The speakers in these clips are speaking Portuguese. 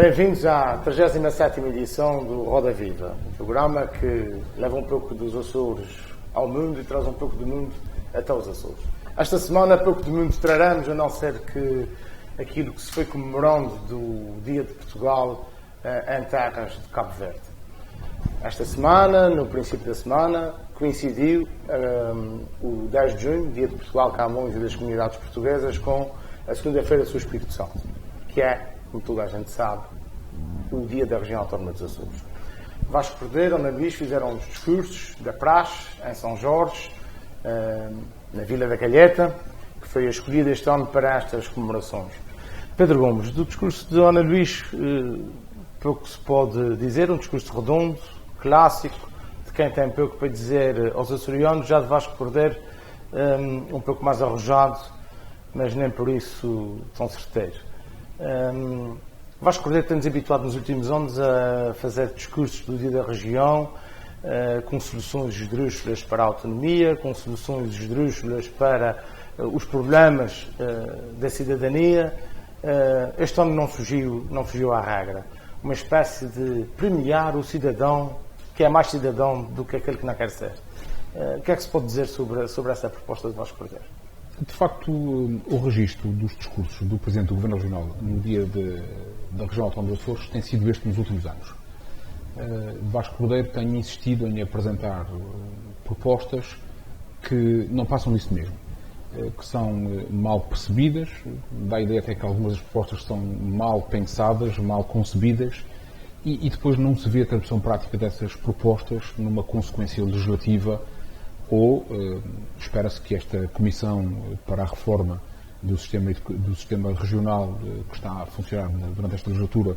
Bem-vindos à 37ª edição do Roda Viva, um programa que leva um pouco dos Açores ao mundo e traz um pouco do mundo até os Açores. Esta semana, pouco do mundo traremos, a não ser que aquilo que se foi comemorando do Dia de Portugal em terras de Cabo Verde. Esta semana, no princípio da semana, coincidiu o 10 de junho, Dia de Portugal, Camões e das comunidades portuguesas, com a segunda-feira do Espírito Santo, que é, como toda a gente sabe, o Dia da Região Autónoma dos Açores. Vasco Cordeiro e Ana Luís fizeram os discursos da Praxe, em São Jorge, na Vila da Calheta, que foi escolhida este ano para estas comemorações. Pedro Gomes, do discurso de Ana Luís, pouco se pode dizer, um discurso redondo, clássico, de quem tem pouco para dizer aos açorianos, já de Vasco Cordeiro, um pouco mais arrojado, mas nem por isso tão certeiro. Vasco Cordeiro tem-nos habituado nos últimos anos a fazer discursos do Dia da Região, com soluções esdrúxulas para a autonomia, com soluções esdrúxulas para os problemas da cidadania. Este ano não fugiu à regra. Uma espécie de premiar o cidadão que é mais cidadão do que aquele que não quer ser. O que é que se pode dizer sobre essa proposta de Vasco Cordeiro? De facto, o registro dos discursos do Presidente do Governo Regional no Dia da Região Autónoma dos Açores tem sido este nos últimos anos. Vasco Cordeiro tem insistido em apresentar propostas que não passam disso mesmo, que são mal percebidas, dá a ideia até que algumas das propostas são mal pensadas, mal concebidas, e depois não se vê a tradução prática dessas propostas numa consequência legislativa, ou espera-se que esta Comissão para a Reforma do sistema regional que está a funcionar durante esta legislatura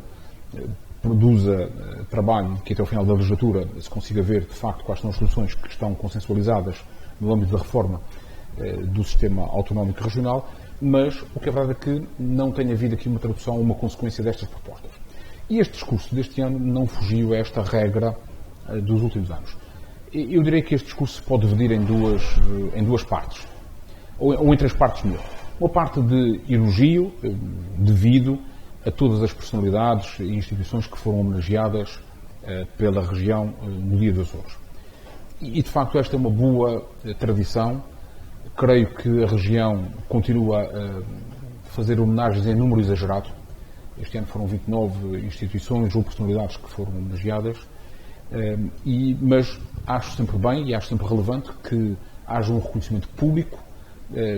produza trabalho que até ao final da legislatura se consiga ver de facto quais são as soluções que estão consensualizadas no âmbito da reforma do sistema autonómico regional, mas o que é verdade é que não tem havido aqui uma tradução ou uma consequência destas propostas. E este discurso deste ano não fugiu a esta regra dos últimos anos. Eu direi que este discurso se pode dividir em duas partes, ou em três partes melhor. Uma parte de elogio devido a todas as personalidades e instituições que foram homenageadas pela região no Dia dos Açores. E, de facto, esta é uma boa tradição. Creio que a região continua a fazer homenagens em número exagerado. Este ano foram 29 instituições ou personalidades que foram homenageadas. Mas acho sempre bem e acho sempre relevante que haja um reconhecimento público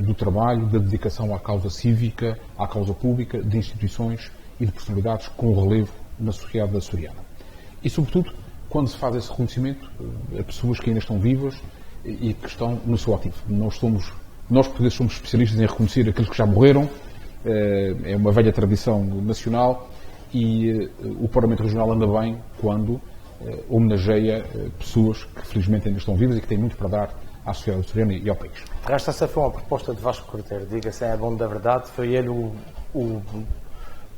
do trabalho, da dedicação à causa cívica, à causa pública, de instituições e de personalidades com relevo na sociedade açoriana. E, sobretudo, quando se faz esse reconhecimento a pessoas que ainda estão vivas e que estão no seu ativo. Nós portugueses somos especialistas em reconhecer aqueles que já morreram, é uma velha tradição nacional e o Parlamento Regional anda bem quando homenageia pessoas que felizmente ainda estão vivas e que têm muito para dar à sociedade açoriana e ao país. Essa foi uma proposta de Vasco Cordeiro, diga-se, é bom da verdade, foi ele o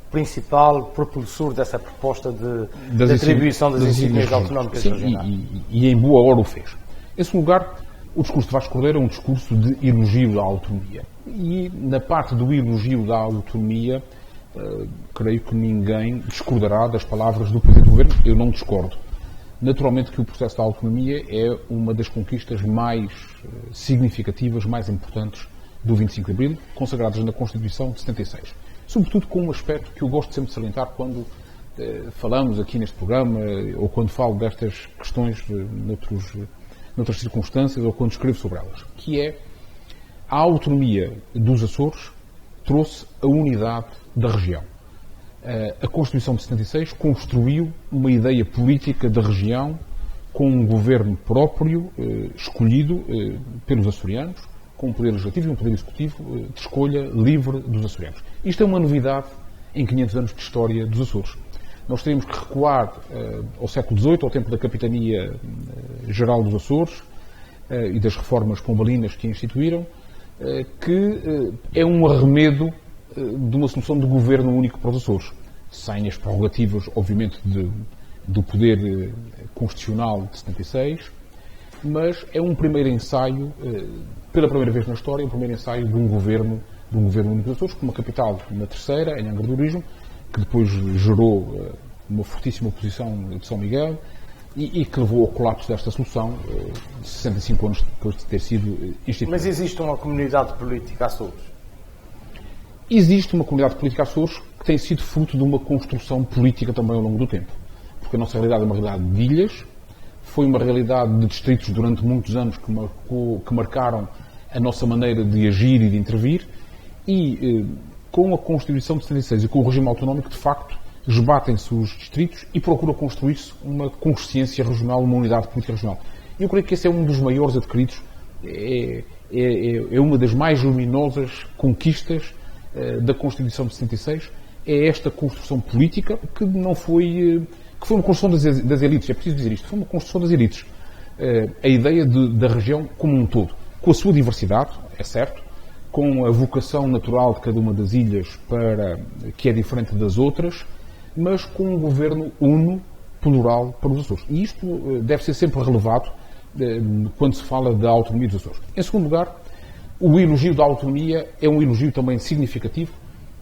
principal propulsor dessa proposta de atribuição das insígnias autonómicas regionais. E em boa hora o fez. Em segundo lugar, o discurso de Vasco Cordeiro é um discurso de elogio à autonomia. E na parte do elogio da autonomia, creio que ninguém discordará das palavras do Presidente do Governo. Eu não discordo. Naturalmente que o processo da autonomia é uma das conquistas mais significativas, mais importantes do 25 de Abril, consagradas na Constituição de 76. Sobretudo com um aspecto que eu gosto sempre de salientar quando falamos aqui neste programa ou quando falo destas questões noutras circunstâncias ou quando escrevo sobre elas, que é a autonomia dos Açores trouxe a unidade da região. A Constituição de 76 construiu uma ideia política da região com um governo próprio, escolhido pelos açorianos, com um poder legislativo e um poder executivo de escolha livre dos açorianos. Isto é uma novidade em 500 anos de história dos Açores. Nós teríamos que recuar ao século XVIII, ao tempo da Capitania Geral dos Açores e das reformas pombalinas que a instituíram, que é um arremedo de uma solução de governo único para os Açores, sem as prerrogativas, obviamente, do poder constitucional de 76, mas é um primeiro ensaio, pela primeira vez na história, um primeiro ensaio de um governo único dos Açores, com uma capital na Terceira, em Angra do Heroísmo, que depois gerou uma fortíssima oposição de São Miguel e que levou ao colapso desta solução 65 anos depois de ter sido instituída. Mas existe uma comunidade política Açores? Existe uma comunidade política Açores que tem sido fruto de uma construção política também ao longo do tempo. Porque a nossa realidade é uma realidade de ilhas, foi uma realidade de distritos durante muitos anos que marcaram a nossa maneira de agir e de intervir, e com a Constituição de 76 e com o regime autonómico, de facto, esbatem-se os distritos e procura construir-se uma consciência regional, uma unidade política regional. Eu creio que esse é um dos maiores adquiridos, é uma das mais luminosas conquistas da Constituição de 76, é esta construção política que não foi... que foi uma construção das elites, é preciso dizer isto, foi uma construção das elites. A ideia da região como um todo, com a sua diversidade, é certo, com a vocação natural de cada uma das ilhas que é diferente das outras, mas com um governo uno, plural para os Açores. E isto deve ser sempre relevado quando se fala da autonomia dos Açores. Em segundo lugar, o elogio da autonomia é um elogio também significativo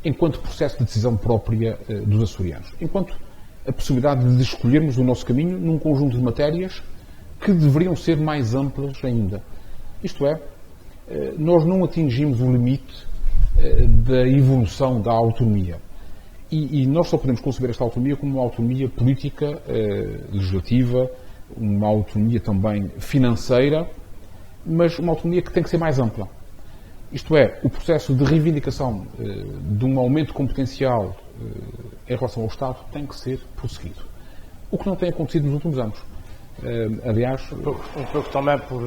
enquanto processo de decisão própria dos açorianos, enquanto a possibilidade de escolhermos o nosso caminho num conjunto de matérias que deveriam ser mais amplas ainda. Isto é, nós não atingimos o limite da evolução da autonomia. E nós só podemos conceber esta autonomia como uma autonomia política, legislativa, uma autonomia também financeira, mas uma autonomia que tem que ser mais ampla. Isto é, o processo de reivindicação de um aumento competencial em relação ao Estado tem que ser prosseguido. O que não tem acontecido nos últimos anos. Aliás... Um pouco também por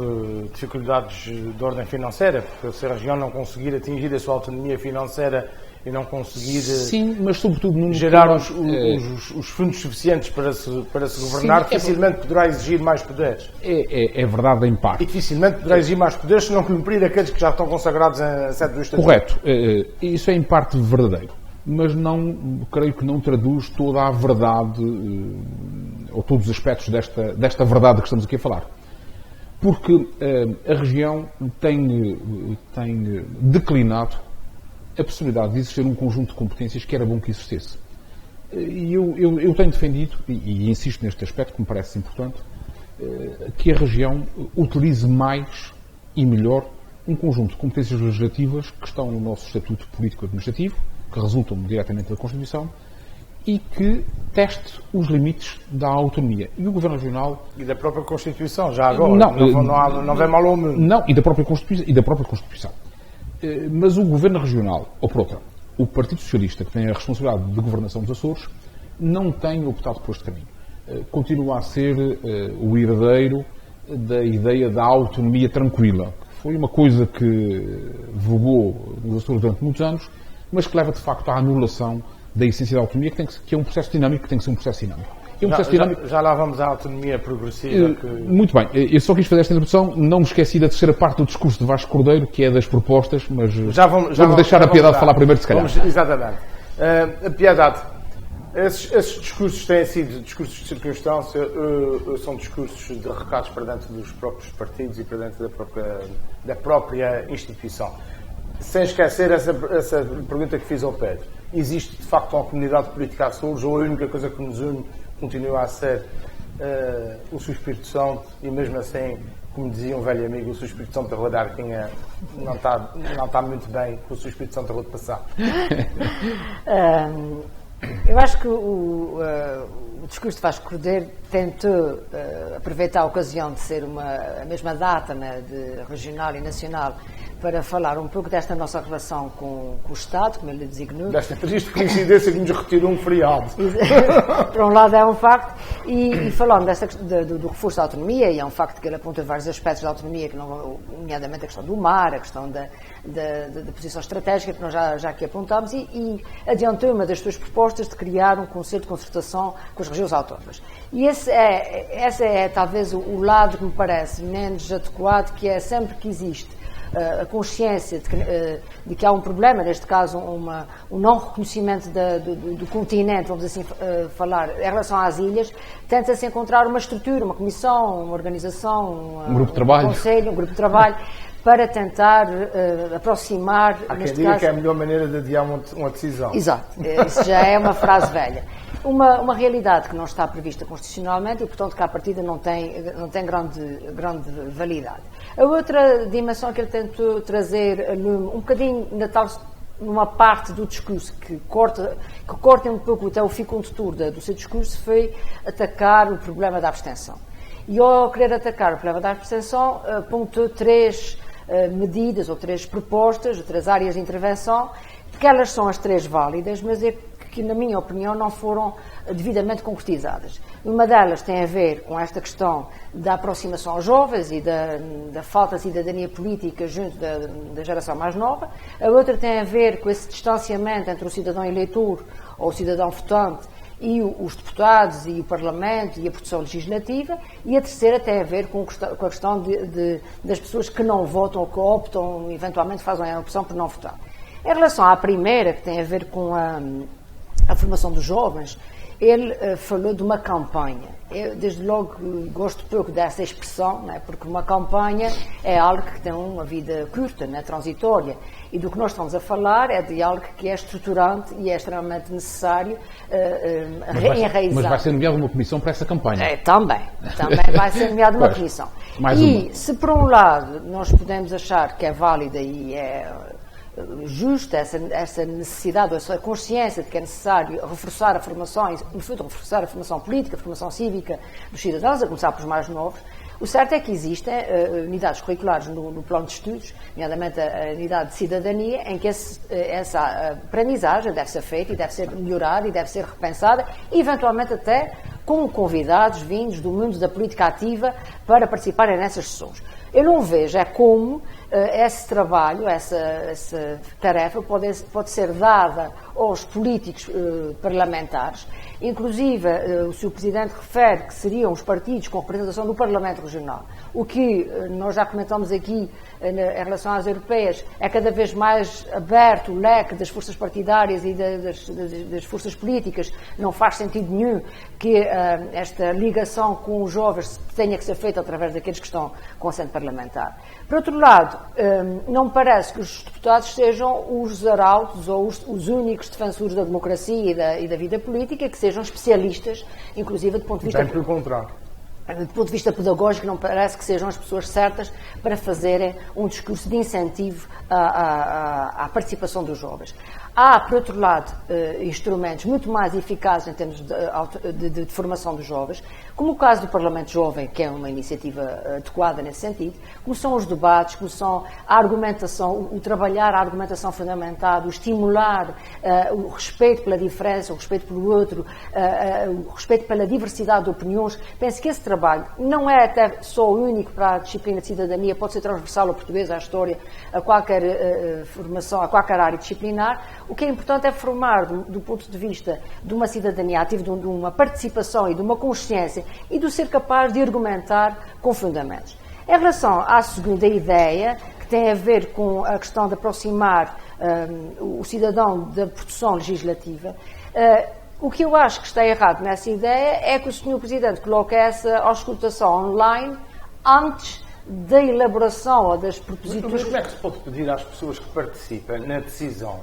dificuldades de ordem financeira, porque se a região não conseguir atingir a sua autonomia financeira e não conseguir sim, mas sobretudo gerar os fundos suficientes para se governar, sim, dificilmente poderá exigir mais poderes. É verdade em parte. E dificilmente poderá exigir mais poderes se não cumprir aqueles que já estão consagrados em sede do Estatuto. Correto. Isso é em parte verdadeiro. Mas creio que não traduz toda a verdade, ou todos os aspectos desta verdade que estamos aqui a falar. Porque a região tem declinado a possibilidade de existir um conjunto de competências que era bom que existisse. E eu tenho defendido, e insisto neste aspecto que me parece importante, que a região utilize mais e melhor um conjunto de competências legislativas que estão no nosso Estatuto Político-Administrativo, que resultam diretamente da Constituição, e que teste os limites da autonomia. E o Governo Regional... E da própria Constituição, já agora. Não vem mal ao mundo. Não, e da própria Constituição. Mas o Governo Regional, ou por outra, o Partido Socialista, que tem a responsabilidade de governação dos Açores, não tem optado por este caminho. Continua a ser o herdeiro da ideia da autonomia tranquila. Foi uma coisa que vogou nos Açores durante muitos anos, mas que leva de facto à anulação da essência da autonomia, que é um processo dinâmico, que tem que ser um processo dinâmico. Já lá vamos à autonomia progressiva. Muito bem, eu só quis fazer esta introdução, não me esqueci da terceira parte do discurso de Vasco Cordeiro, que é das propostas, mas vamos deixar a Piedade falar primeiro, se calhar. Exatamente. A Piedade, esses discursos têm sido discursos de circunstância, são discursos de recados para dentro dos próprios partidos e para dentro da própria instituição. Sem esquecer essa pergunta que fiz ao Pedro. Existe, de facto, uma comunidade política Açores, ou a única coisa que nos une continua a ser o seu Espírito Santo, e mesmo assim, como dizia um velho amigo, o seu Espírito Santo da Rua da Arquinha não está muito bem com o seu Espírito Santo da Rua de Passar. Eu acho que o discurso de Vasco Cordeiro tentou aproveitar a ocasião de ser a mesma data, né, de regional e nacional, para falar um pouco desta nossa relação com o Estado, como ele designou. Desta triste coincidência que nos retirou um feriado. Por um lado é um facto, e falando do reforço da autonomia, e é um facto que ele aponta vários aspectos da autonomia, que nomeadamente a questão do mar, a questão da posição estratégica, que nós já aqui apontámos, e adiantou uma das suas propostas de criar um conselho de concertação com as regiões autónomas. E esse é talvez o lado que me parece menos adequado, que é sempre que existe a consciência de que há um problema, neste caso um não reconhecimento do continente, vamos assim falar, em relação às ilhas, tenta-se encontrar uma estrutura, uma comissão, uma organização, um grupo de trabalho, um conselho, um grupo de trabalho, para tentar aproximar... Há quem diga que é a melhor maneira de adiar uma decisão. Exato, isso já é uma frase velha. Uma realidade que não está prevista constitucionalmente e, portanto, que à partida não tem grande validade. A outra dimensão que ele tentou trazer um bocadinho numa parte do discurso que corta um pouco até o fio condutor do seu discurso foi atacar o problema da abstenção. E ao querer atacar o problema da abstenção, apontou 3 medidas ou 3 propostas, ou 3 áreas de intervenção, que elas são as 3 válidas, mas que, na minha opinião, não foram devidamente concretizadas. Uma delas tem a ver com esta questão da aproximação aos jovens e da falta de cidadania política junto da geração mais nova. A outra tem a ver com esse distanciamento entre o cidadão eleitor ou o cidadão votante e os deputados e o Parlamento e a produção legislativa, e a terceira tem a ver com a questão das pessoas que não votam ou que optam, eventualmente fazem a opção por não votar. Em relação à primeira, que tem a ver com a formação dos jovens, ele falou de uma campanha. Eu, desde logo, gosto pouco dessa expressão, né, porque uma campanha é algo que tem uma vida curta, né, transitória, e do que nós estamos a falar é de algo que é estruturante e é extremamente necessário enraizar. Mas vai ser nomeada uma comissão para essa campanha. Também vai ser nomeada uma comissão. Se por um lado nós podemos achar que é válida e é justa essa necessidade, essa consciência de que é necessário reforçar a formação, reforçar a formação política, a formação cívica dos cidadãos, a começar pelos mais novos. O certo é que existem unidades curriculares no plano de estudos, nomeadamente a unidade de cidadania, em que essa aprendizagem deve ser feita e deve ser melhorada e deve ser repensada, e eventualmente até com convidados vindos do mundo da política ativa para participarem nessas sessões. Eu não vejo como esse trabalho, essa tarefa pode ser dada aos políticos parlamentares. Inclusive, o Sr. Presidente refere que seriam os partidos com representação no Parlamento Regional. O que nós já comentamos aqui em relação às europeias, é cada vez mais aberto o leque das forças partidárias e das forças políticas. Não faz sentido nenhum que esta ligação com os jovens tenha que ser feita através daqueles que estão com assento parlamentar. Por outro lado, não me parece que os deputados sejam os arautos ou os únicos defensores da democracia e da vida política, que sejam especialistas, inclusive do ponto de vista... Bem pelo contrário. Do ponto de vista pedagógico, não parece que sejam as pessoas certas para fazerem um discurso de incentivo à participação dos jovens. Há, por outro lado, instrumentos muito mais eficazes em termos de formação dos jovens, como o caso do Parlamento Jovem, que é uma iniciativa adequada nesse sentido, como são os debates, como são a argumentação, o trabalhar a argumentação fundamentada, o estimular o respeito pela diferença, o respeito pelo outro, o respeito pela diversidade de opiniões. Penso que esse trabalho não é até só o único para a disciplina de cidadania, pode ser transversal ao português, à história, a qualquer formação, a qualquer área disciplinar. O que é importante é formar, do ponto de vista de uma cidadania ativa, de uma participação e de uma consciência e de ser capaz de argumentar com fundamentos. Em relação à segunda ideia, que tem a ver com a questão de aproximar o cidadão da produção legislativa, o que eu acho que está errado nessa ideia é que o Sr. Presidente coloca essa auscultação online antes da elaboração ou das proposições. Mas como é que se pode pedir às pessoas que participam na decisão,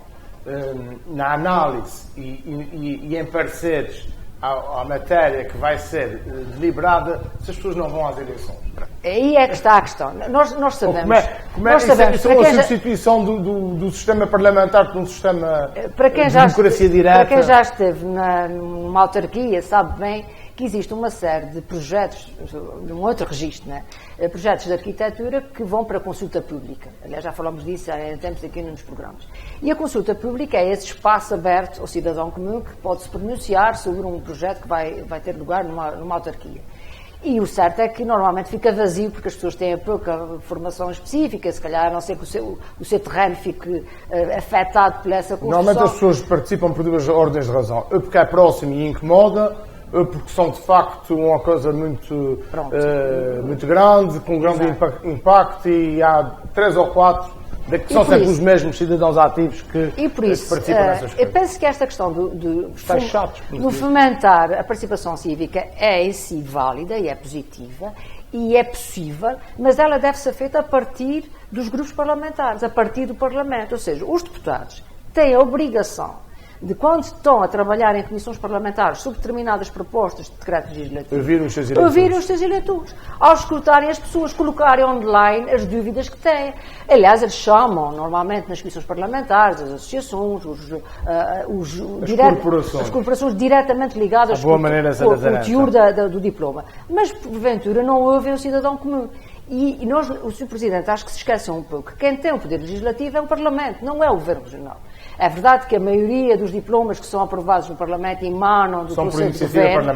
na análise e em pareceres à matéria que vai ser deliberada, se as pessoas não vão às eleições? Aí é que está a questão. Nós sabemos. Isso é uma substituição do sistema parlamentar por um sistema de democracia direta? Para quem já esteve numa autarquia, sabe bem que existe uma série de projetos, num outro registro, né? Projetos de arquitetura que vão para a consulta pública. Aliás, já falamos disso há tempos aqui nos programas. E a consulta pública é esse espaço aberto ao cidadão comum que pode se pronunciar sobre um projeto que vai ter lugar numa autarquia. E o certo é que normalmente fica vazio porque as pessoas têm pouca formação específica, se calhar a não ser que o seu terreno fique afetado por essa construção. Normalmente as pessoas participam por duas ordens de razão. Ou porque é próximo e incomoda, porque são de facto uma coisa muito grande, com um grande impacto, e há 3 ou 4 que são sempre os mesmos cidadãos ativos que participam nessas coisas. Eu penso que esta questão de fomentar a participação cívica é em si válida e é positiva, e é possível, mas ela deve ser feita a partir dos grupos parlamentares, a partir do Parlamento. Ou seja, os deputados têm a obrigação de, quando estão a trabalhar em comissões parlamentares sobre determinadas propostas de decreto legislativo, ouvirem os seus eleitores, ao escutarem as pessoas, colocarem online as dúvidas que têm. Aliás, eles chamam, normalmente, nas comissões parlamentares, as associações, as corporações diretamente ligadas com o teor do diploma. Mas, porventura, não ouvem o cidadão comum. E nós, o Sr. Presidente, acho que se esquecem um pouco que quem tem o poder legislativo é o Parlamento, não é o Governo Regional. É verdade que a maioria dos diplomas que são aprovados no Parlamento emanam do Conselho de Governo,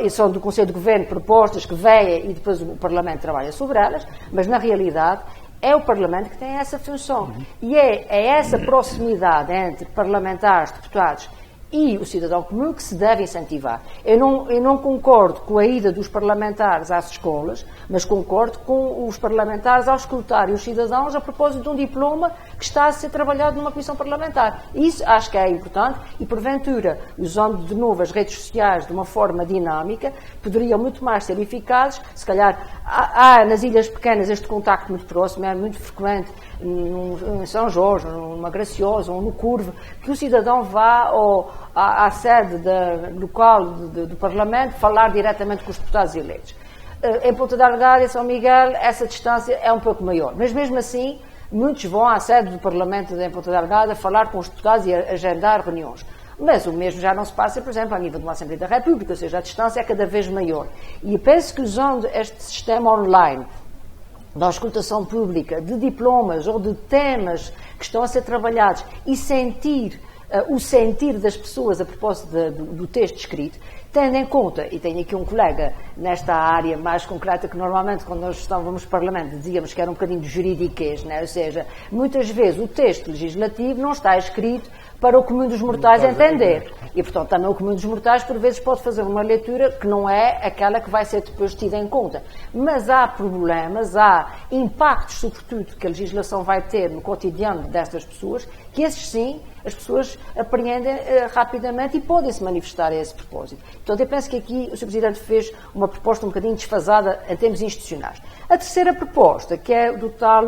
são do Conselho de Governo propostas que vêm e depois o Parlamento trabalha sobre elas, mas na realidade é o Parlamento que tem essa função. E é essa proximidade entre parlamentares, deputados e o cidadão comum que se deve incentivar. Eu não concordo com a ida dos parlamentares às escolas, mas concordo com os parlamentares ao escutarem os cidadãos a propósito de um diploma que está a ser trabalhado numa comissão parlamentar. Isso acho que é importante e, porventura, usando de novo as redes sociais de uma forma dinâmica, poderiam muito mais ser eficazes. Se calhar há nas ilhas pequenas este contacto muito próximo, é muito frequente em São Jorge, numa Graciosa ou no Curvo, que o cidadão vá à sede local do Parlamento falar diretamente com os deputados eleitos. Em Ponta Delgada e São Miguel essa distância é um pouco maior, mas mesmo assim muitos vão à sede do Parlamento em Ponta Delgada falar com os deputados e agendar reuniões. Mas o mesmo já não se passa, por exemplo, a nível de uma Assembleia da República, ou seja, a distância é cada vez maior. E eu penso que usando este sistema online da auscultação pública, de diplomas ou de temas que estão a ser trabalhados e sentir o sentir das pessoas a propósito do texto escrito, tendo em conta, e tenho aqui um colega nesta área mais concreta que normalmente quando nós estávamos no Parlamento dizíamos que era um bocadinho de juridiquês, né? Ou seja, muitas vezes o texto legislativo não está escrito para o comum dos mortais entender. E, portanto, também o comum dos mortais, por vezes, pode fazer uma leitura que não é aquela que vai ser depois tida em conta. Mas há problemas, há impactos, sobretudo, que a legislação vai ter no cotidiano destas pessoas, que esses sim, as pessoas apreendem rapidamente e podem se manifestar a esse propósito. Então, eu penso que aqui o Sr. Presidente fez uma proposta um bocadinho desfasada em termos institucionais. A terceira proposta, que é do tal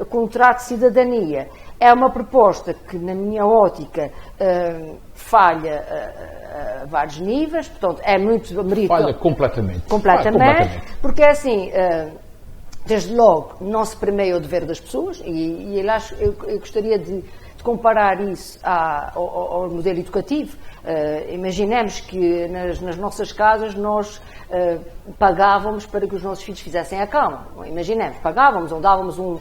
contrato de cidadania, é uma proposta que, na minha ótica, falha a vários níveis, portanto, é muito meritório. Falha completamente. Completamente, porque é assim, desde logo, não se premia o dever das pessoas, e eu gostaria de comparar isso ao modelo educativo. Imaginemos que nas nossas casas nós pagávamos para que os nossos filhos fizessem a cama. Imaginemos, pagávamos ou dávamos um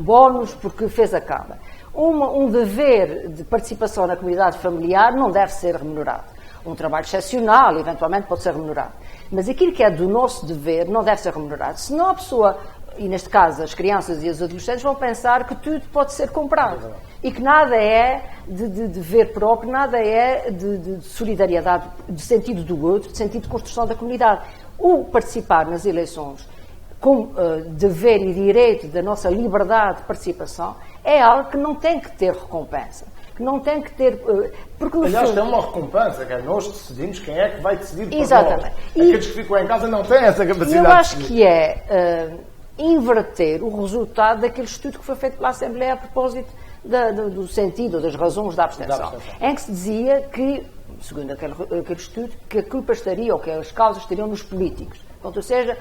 bónus porque fez a cama. Um dever de participação na comunidade familiar não deve ser remunerado. Um trabalho excepcional, eventualmente, pode ser remunerado. Mas aquilo que é do nosso dever não deve ser remunerado. Senão a pessoa, e neste caso as crianças e os adolescentes, vão pensar que tudo pode ser comprado. E que nada é de dever próprio, nada é de solidariedade, de sentido do outro, de sentido de construção da comunidade. O participar nas eleições com dever e direito da nossa liberdade de participação é algo que não tem que ter recompensa. Que não tem que ter... Porque, aliás, tem uma recompensa, que é nós decidimos quem é que vai decidir por exatamente. nós. Aqueles que ficam em casa não têm essa capacidade. Eu acho que é inverter o resultado daquele estudo que foi feito pela Assembleia a propósito do sentido, das razões da abstenção. Em que se dizia que, segundo aquele estudo, que a culpa estaria, ou que as causas estariam nos políticos. Portanto, ou seja,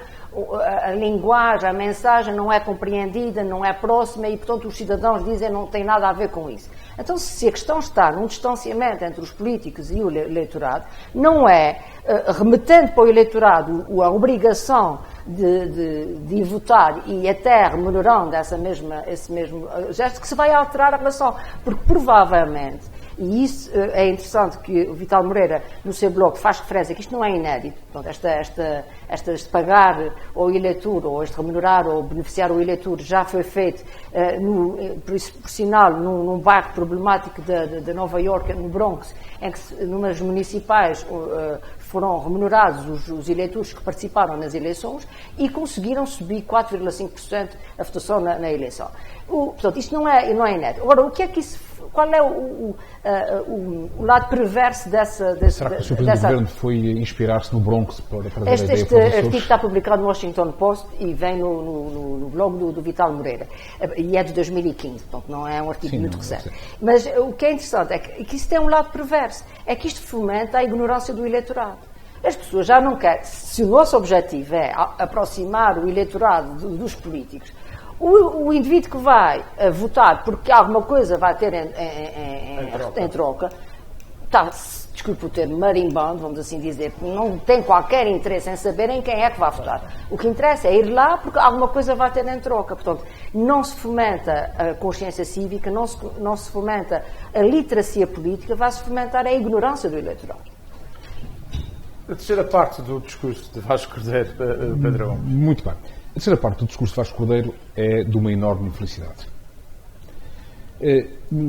a linguagem, a mensagem não é compreendida, não é próxima e, portanto, os cidadãos dizem que não tem nada a ver com isso. Então, se a questão está num distanciamento entre os políticos e o eleitorado, não é remetendo para o eleitorado a obrigação de votar e até remunerando esse mesmo gesto que se vai alterar a relação. Porque, provavelmente, e isso é interessante que o Vital Moreira, no seu blog, faz referência que isto não é inédito. Portanto, este pagar ao eleitor, ou este remunerar ou beneficiar o eleitor, já foi feito, por sinal, num bairro problemático de Nova Iorque, no Bronx, em que, numas municipais, foram remunerados os eleitores que participaram nas eleições e conseguiram subir 4,5% a votação na eleição. Portanto, isto não é inédito. Agora, o que é que isso qual é o lado perverso dessa... Será que o Sr. Presidente do Governo foi inspirar-se no Bronx para dar a ideia Este artigo está publicado no Washington Post e vem no blog do Vital Moreira. E é de 2015, portanto não é um artigo muito recente. Mas o que é interessante é que isso tem um lado perverso. É que isto fomenta a ignorância do eleitorado. As pessoas já não querem... Se o nosso objetivo é aproximar o eleitorado dos políticos, o indivíduo que vai votar porque alguma coisa vai ter em troca, está, desculpe o termo, marimbando, vamos assim dizer, não tem qualquer interesse em saber em quem é que vai votar. O que interessa é ir lá porque alguma coisa vai ter em troca. Portanto, não se fomenta a consciência cívica, não se fomenta a literacia política, vai-se fomentar a ignorância do eleitorado. A terceira parte do discurso de Vasco Cordeiro, Pedro. Muito bem. A terceira parte do discurso de Vasco Cordeiro é de uma enorme infelicidade.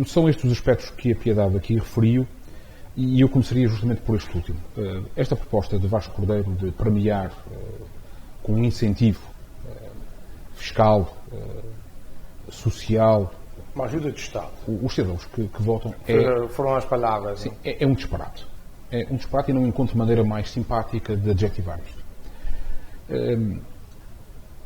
São estes os aspectos que a Piedade aqui referiu e eu começaria justamente por este último. Esta proposta de Vasco Cordeiro de premiar com um incentivo fiscal, social... Uma ajuda de Estado. Os cidadãos que votam... Foram as palavras. Sim, é um disparate. É um disparate e não encontro maneira mais simpática de adjetivar isto.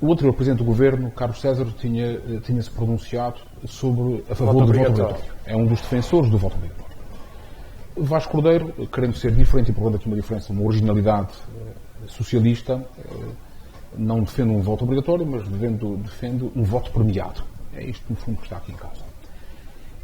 O anterior Presidente do Governo, Carlos César, tinha-se pronunciado a favor do voto obrigatório. É um dos defensores do voto obrigatório. Vasco Cordeiro, querendo ser diferente e provando aqui uma diferença, uma originalidade socialista, não defende um voto obrigatório, mas defende um voto premiado. É isto, no fundo, que está aqui em causa.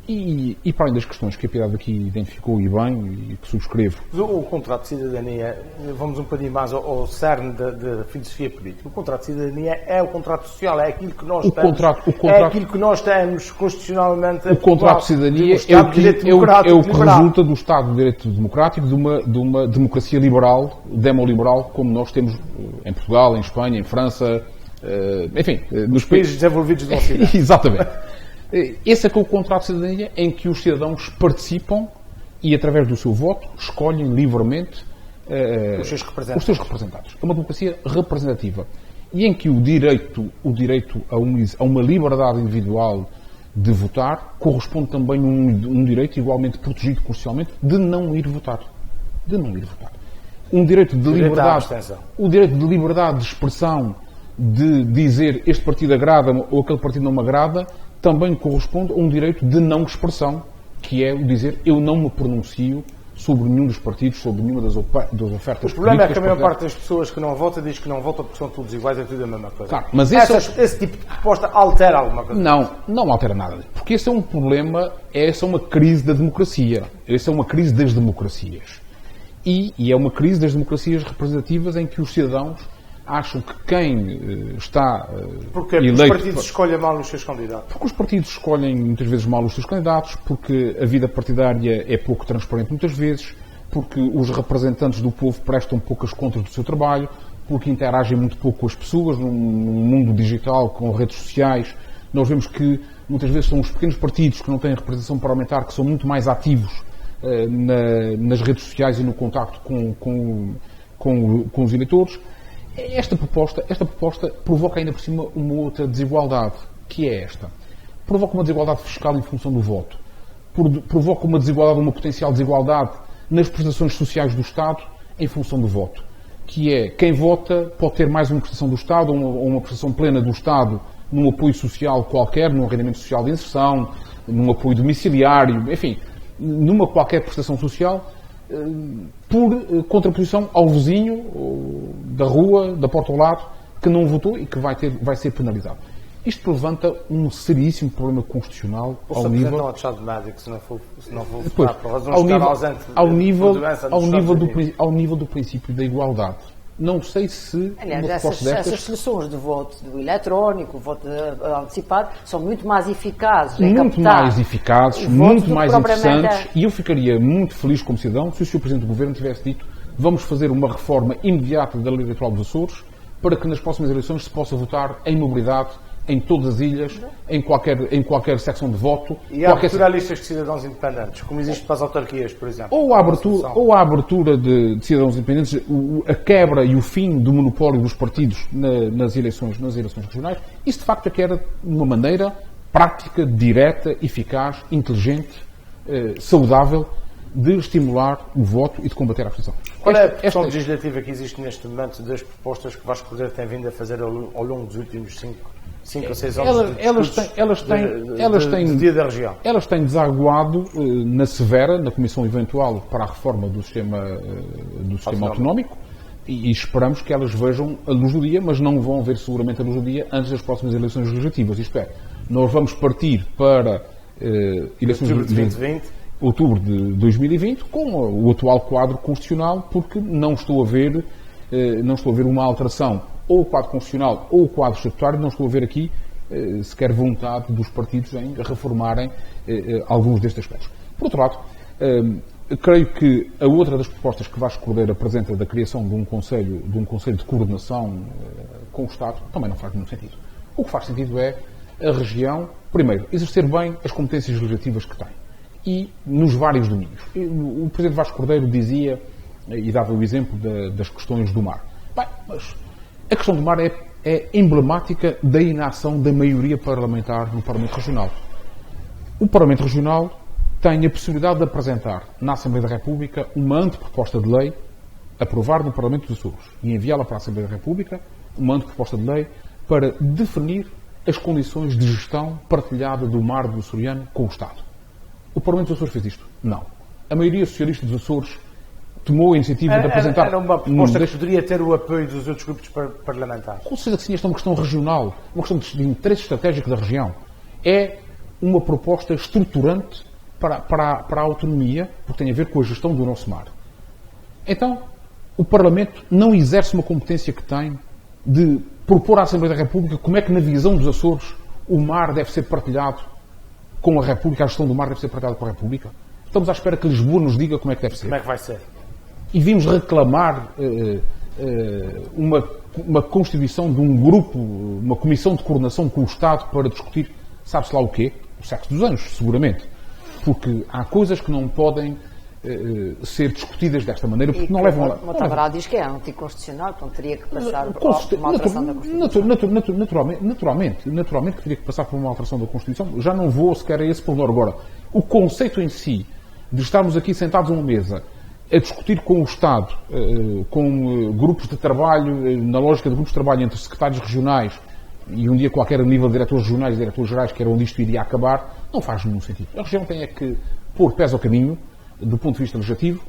E para além das questões que a Piedade aqui identificou e bem, e que subscrevo... O contrato de cidadania, vamos um bocadinho mais ao cerne da filosofia política. O contrato de cidadania é o contrato social, é aquilo que nós temos... É aquilo que nós temos constitucionalmente... O contrato de cidadania é o que resulta do Estado de Direito Democrático, de uma democracia liberal, demoliberal, como nós temos em Portugal, em Espanha, em França, enfim... Nos países desenvolvidos do Ocidente. Exatamente. Esse é que é o contrato de cidadania em que os cidadãos participam e, através do seu voto, escolhem livremente os seus representantes. É uma democracia representativa. E em que o direito a uma liberdade individual de votar corresponde também a um direito igualmente protegido constitucionalmente de não ir votar. Um direito de liberdade, o direito de liberdade de expressão, de dizer este partido agrada-me ou aquele partido não me agrada, também corresponde a um direito de não expressão, que é o dizer eu não me pronuncio sobre nenhum dos partidos, sobre nenhuma das ofertas políticas. O problema é que a maior parte das pessoas que não votam diz que não votam porque são todos iguais, é tudo a mesma coisa. Claro, mas esse tipo de proposta altera alguma coisa? Não altera nada. Porque esse é um problema, essa é uma crise da democracia. Essa é uma crise das democracias. E é uma crise das democracias representativas em que os cidadãos acham que quem está porque eleito... Porque os partidos escolhem mal os seus candidatos. Porque os partidos escolhem muitas vezes mal os seus candidatos, porque a vida partidária é pouco transparente muitas vezes, porque os representantes do povo prestam poucas contas do seu trabalho, porque interagem muito pouco com as pessoas, num mundo digital, com redes sociais. Nós vemos que muitas vezes são os pequenos partidos que não têm representação parlamentar que são muito mais ativos nas redes sociais e no contacto com os eleitores. Esta proposta provoca ainda por cima uma outra desigualdade, que é esta. Provoca uma desigualdade fiscal em função do voto. Provoca uma desigualdade, uma potencial desigualdade nas prestações sociais do Estado em função do voto. Que é, quem vota pode ter mais uma prestação do Estado ou uma prestação plena do Estado num apoio social qualquer, num arrendamento social de inserção, num apoio domiciliário, enfim, numa qualquer prestação social, por contraposição ao vizinho da rua, da porta ao lado, que não votou e que vai ser penalizado. Isto levanta um seríssimo problema constitucional ao nível... não deixar de médico, se não for votar por razões de estar ausente ao nível do princípio da igualdade. Não sei se... Aliás, essas soluções de voto do eletrónico, voto antecipado, são muito mais eficazes. Muito mais eficazes, muito mais interessantes. E eu ficaria muito feliz como cidadão se o Sr. Presidente do Governo tivesse dito vamos fazer uma reforma imediata da lei eleitoral dos Açores para que nas próximas eleições se possa votar em mobilidade em todas as ilhas, em qualquer secção de voto. E a abertura a listas de cidadãos independentes, como existe para as autarquias, por exemplo. Ou a abertura de cidadãos independentes, a quebra e o fim do monopólio dos partidos nas eleições regionais. Isso, de facto, é que era uma maneira prática, direta, eficaz, inteligente saudável de estimular o voto e de combater a abstenção. Qual é a produção legislativa que existe neste momento das propostas que Vasco Cordeiro tem vindo a fazer ao longo dos últimos 5 ou 6 anos de dia da região? Elas têm desaguado na Severa, na Comissão Eventual para a Reforma do Sistema Autonómico, e esperamos que elas vejam a luz do dia, mas não vão ver seguramente a luz do dia antes das próximas eleições legislativas. Isto é, nós vamos partir para eleições de outubro de 2020 com o atual quadro constitucional, porque não estou a ver uma alteração ou o quadro constitucional ou o quadro estatutário, não estou a ver aqui sequer vontade dos partidos em reformarem alguns destes aspectos. Por outro lado, creio que a outra das propostas que Vasco Cordeiro apresenta da criação de um conselho de coordenação com o Estado também não faz nenhum sentido. O que faz sentido é a região, primeiro, exercer bem as competências legislativas que tem e nos vários domínios. O Presidente Vasco Cordeiro dizia e dava o exemplo das questões do mar. Bem, mas a questão do mar é emblemática da inação da maioria parlamentar no Parlamento Regional. O Parlamento Regional tem a possibilidade de apresentar na Assembleia da República uma anteproposta de lei, aprovar no Parlamento dos Açores e enviá-la para a Assembleia da República, uma anteproposta de lei para definir as condições de gestão partilhada do mar do açoriano com o Estado. O Parlamento dos Açores fez isto? Não. A maioria socialista dos Açores tomou a iniciativa de apresentar... Era uma proposta que poderia ter o apoio dos outros grupos parlamentares. Com certeza que sim, esta é uma questão regional, uma questão de interesse estratégico da região. É uma proposta estruturante para a autonomia, porque tem a ver com a gestão do nosso mar. Então, o Parlamento não exerce uma competência que tem de propor à Assembleia da República como é que, na visão dos Açores, o mar deve ser partilhado com a República, a gestão do mar deve ser partilhada com a República. Estamos à espera que Lisboa nos diga como é que deve ser. Como é que vai ser? E vimos reclamar uma constituição de um grupo, uma comissão de coordenação com o Estado para discutir, sabe-se lá o quê? O sexo dos anjos, seguramente. Porque há coisas que não podem ser discutidas desta maneira, porque não levam a... O Tabará diz que é anticonstitucional, então teria que passar por uma alteração da Constituição. Naturalmente que teria que passar por uma alteração da Constituição. Já não vou sequer a esse pormenor. Agora, o conceito em si de estarmos aqui sentados a uma mesa a discutir com o Estado, com grupos de trabalho, na lógica de grupos de trabalho entre secretários regionais e um dia qualquer a nível de diretores regionais e diretores gerais, que era onde isto iria acabar, não faz nenhum sentido. A região tem é que pôr pés ao caminho, do ponto de vista legislativo,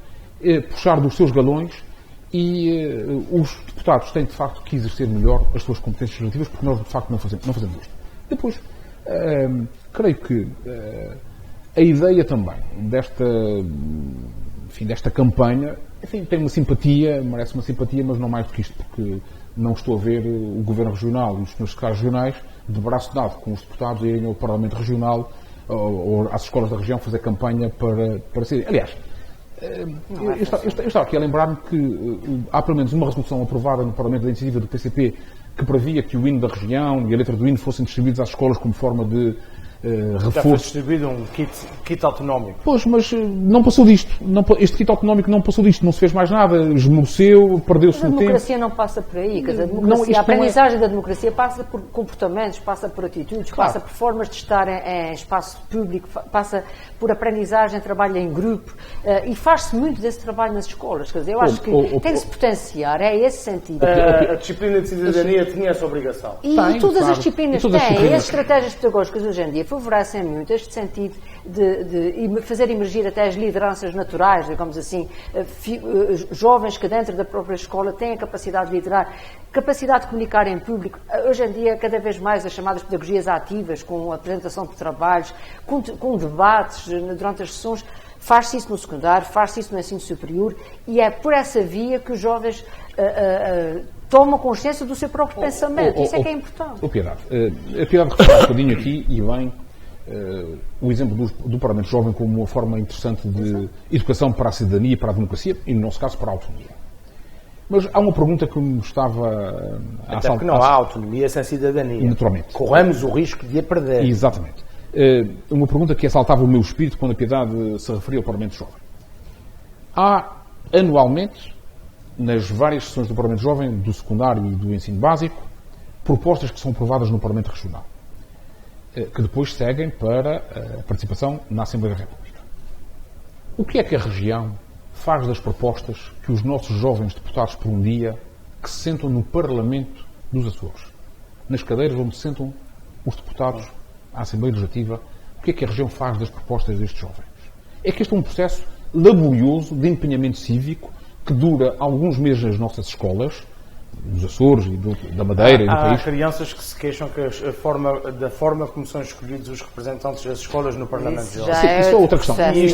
puxar dos seus galões e os deputados têm de facto que exercer melhor as suas competências legislativas, porque nós de facto não fazemos isto. Depois, creio que a ideia também desta campanha, enfim, tem uma simpatia, merece uma simpatia, mas não mais do que isto, porque não estou a ver o Governo Regional e os senhores secretários regionais de braço dado com os deputados a irem ao Parlamento Regional ou às escolas da região fazer campanha para ser. Aliás, eu estava aqui a lembrar-me que há pelo menos uma resolução aprovada no Parlamento da Iniciativa do PCP que previa que o hino da região e a letra do hino fossem distribuídos às escolas como forma de reforço. Já foi distribuído um kit autonómico. Pois, mas não passou disto. Este kit autonómico não passou disto. Não se fez mais nada. Esmoreceu, perdeu-se no tempo. A democracia não passa por aí. A aprendizagem da democracia passa por comportamentos, passa por atitudes, claro. Passa por formas de estar em espaço público, passa por aprendizagem, trabalho em grupo. E faz-se muito desse trabalho nas escolas. Quer dizer, eu acho que tem de se potenciar. É esse sentido. A disciplina de cidadania tinha essa obrigação. E todas as disciplinas têm. E as estratégias pedagógicas hoje em dia favorecem muito este sentido de fazer emergir até as lideranças naturais, digamos assim, jovens que dentro da própria escola têm a capacidade de liderar, capacidade de comunicar em público. Hoje em dia, cada vez mais as chamadas pedagogias ativas, com a apresentação de trabalhos, com debates durante as sessões, faz-se isso no secundário, faz-se isso no ensino superior e é por essa via que os jovens tomam consciência do seu próprio pensamento. Isso é que é importante. Piedade. A Piedade refere um bocadinho aqui, e bem, o exemplo do Parlamento Jovem como uma forma interessante de educação para a cidadania e para a democracia, e no nosso caso para a autonomia. Mas há uma pergunta que me estava a Até porque não há autonomia sem cidadania. Naturalmente. Corremos o risco de a perder. Exatamente. Uma pergunta que assaltava o meu espírito quando a Piedade se referia ao Parlamento Jovem. Há, anualmente, nas várias sessões do Parlamento Jovem, do secundário e do ensino básico, propostas que são aprovadas no Parlamento Regional, que depois seguem para a participação na Assembleia da República. O que é que a região faz das propostas que os nossos jovens deputados por um dia que se sentam no Parlamento dos Açores, nas cadeiras onde se sentam os deputados à Assembleia Legislativa, o que é que a região faz das propostas destes jovens? É que este é um processo laborioso de empenhamento cívico que dura alguns meses nas nossas escolas, dos Açores e da Madeira e do país. Há crianças que se queixam que da forma como são escolhidos os representantes das escolas no Parlamento Jovem. Isso é outra questão. E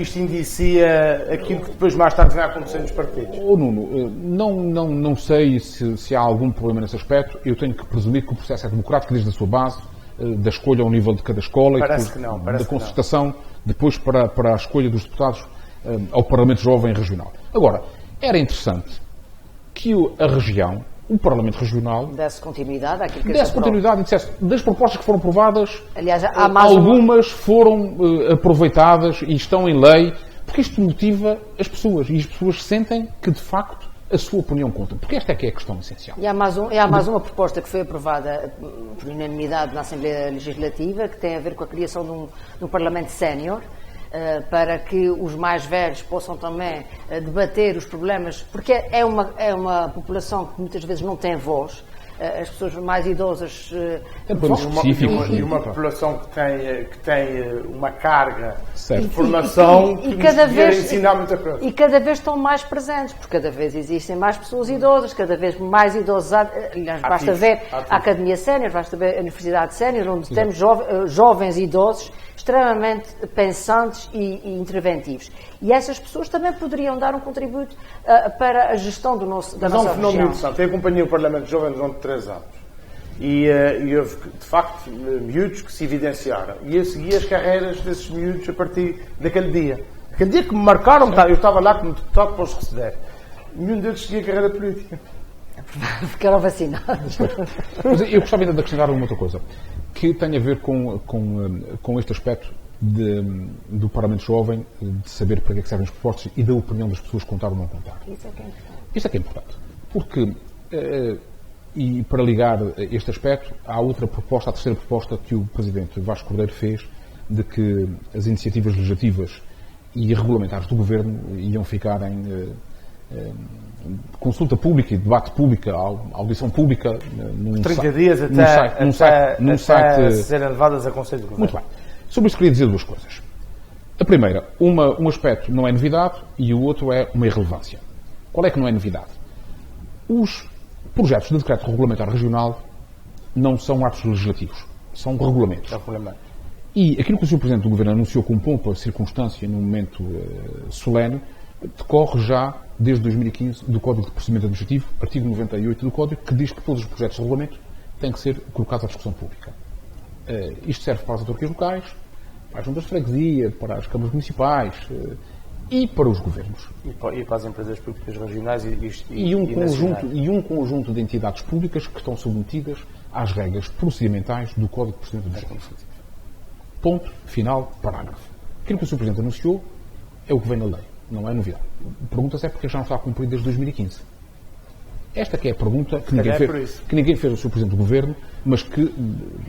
isto indicia aquilo que depois mais tarde vai acontecer nos partidos. Nuno, não sei se há algum problema nesse aspecto. Eu tenho que presumir que o processo é democrático desde a sua base, da escolha ao nível de cada escola, da concertação, depois para a escolha dos deputados ao Parlamento Jovem Regional. Agora, era interessante que a região, o Parlamento Regional, desse continuidade àquilo que desse continuidade e dissesse das propostas que foram aprovadas, aliás, algumas foram aproveitadas e estão em lei, porque isto motiva as pessoas e as pessoas sentem que, de facto, a sua opinião conta. Porque esta é que é a questão essencial. E há mais uma proposta que foi aprovada por unanimidade na Assembleia Legislativa, que tem a ver com a criação de um Parlamento sénior, para que os mais velhos possam também debater os problemas, porque é uma população que muitas vezes não tem voz. As pessoas mais idosas e uma população que tem uma carga de formação que cada vez ensinar muita coisa. E cada vez estão mais presentes, porque cada vez existem mais pessoas idosas, cada vez mais idosos. Aliás, basta ver a Academia Sénior, basta ver a Universidade Sénior, onde temos jovens idosos extremamente pensantes e interventivos. E essas pessoas também poderiam dar um contributo para a gestão da nossa região. Mas há um fenómeno interessante. Eu acompanhei o Parlamento Jovem durante 3 anos. E houve, de facto, miúdos que se evidenciaram. E eu segui as carreiras desses miúdos a partir daquele dia. Aquele dia que me marcaram, eu estava lá como deputado para os receber. Nenhum deles seguia a carreira política. Porque eram vacinados. Mas eu gostava ainda de acrescentar uma outra coisa, que tem a ver com este aspecto do Parlamento Jovem, de saber para que servem as propostas e da opinião das pessoas contar ou não contar. Isso é que é importante. Isso é que é importante. Porque, e para ligar este aspecto, há outra proposta, a terceira proposta que o Presidente Vasco Cordeiro fez, de que as iniciativas legislativas e regulamentares do Governo iam ficar em consulta pública e debate pública, audição pública num 30 dias num site serem levadas a Conselho de Governo. Muito bem. Sobre isso queria dizer duas coisas. A primeira, um aspecto não é novidade e o outro é uma irrelevância. Qual é que não é novidade? Os projetos de decreto regulamentar regional não são atos legislativos, são regulamentos. E aquilo que o Sr. Presidente do Governo anunciou com pompa, circunstância, num momento solene, decorre já desde 2015 do Código de Procedimento Administrativo, artigo 98 do Código, que diz que todos os projetos de regulamento têm que ser colocados à discussão pública. Isto serve para as autarquias locais, para as juntas de freguesia, para as câmaras municipais e para os governos. E para as empresas públicas regionais e um conjunto de entidades públicas que estão submetidas às regras procedimentais do Código de Procedimento Administrativo. Ponto, final, parágrafo. Aquilo que o Sr. Presidente anunciou é o que vem na lei, não é novidade. Pergunta-se é porque já não está cumprido desde 2015. Esta que é a pergunta que ninguém fez ao Sr. Presidente do Governo, mas que